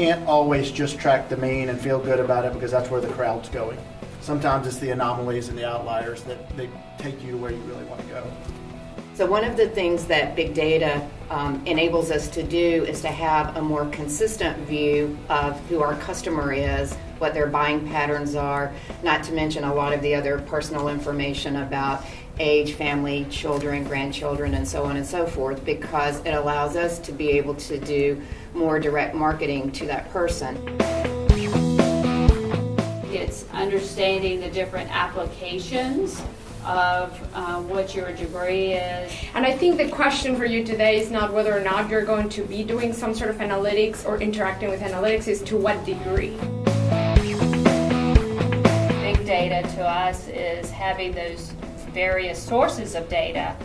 can't always just track the mean and feel good about it because that's where the crowd's going. Sometimes it's the anomalies and the outliers that they take you to where you really want to go. So one of the things that big data enables us to do is to have a more consistent view of who our customer is, what their buying patterns are, not to mention a lot of the other personal information about age, family, children, grandchildren, and so on and so forth, because it allows us to be able to do more direct marketing to that person. It's understanding the different applications of what your degree is. And I think the question for you today is not whether or not you're going to be doing some sort of analytics or interacting with analytics, is to what degree. Big data to us is having those various sources of data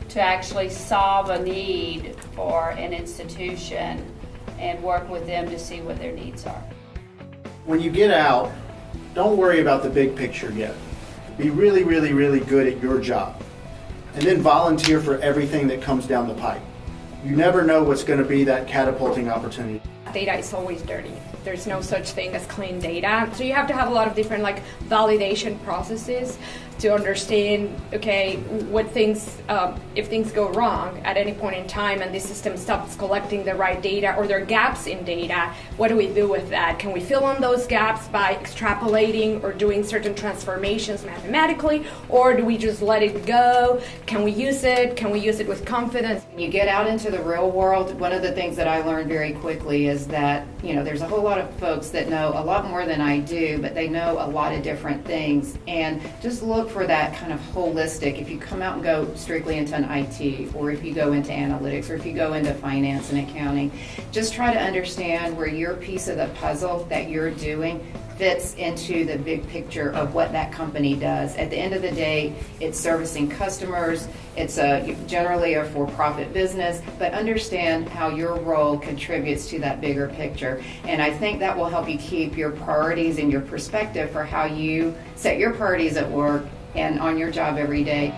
to actually solve a need for an institution and work with them to see what their needs are. When you get out, don't worry about the big picture yet. Be really, really, really good at your job. And then volunteer for everything that comes down the pipe. You never know what's going to be that catapulting opportunity. Data is always dirty. There's no such thing as clean data. So you have to have a lot of different validation processes to understand, okay, what things, if things go wrong at any point in time and the system stops collecting the right data or there are gaps in data, what do we do with that? Can we fill in those gaps by extrapolating or doing certain transformations mathematically, or do we just let it go? Can we use it? Can we use it with confidence? When you get out into the real world, one of the things that I learned very quickly is that, there's a whole lot of folks that know a lot more than I do, but they know a lot of different things. And just look for that kind of holistic, if you come out and go strictly into an IT, or if you go into analytics, or if you go into finance and accounting, just try to understand where your piece of the puzzle that you're doing fits into the big picture of what that company does. At the end of the day, it's servicing customers, it's generally a for-profit business, but understand how your role contributes to that bigger picture. And I think that will help you keep your priorities and your perspective for how you set your priorities at work and on your job every day.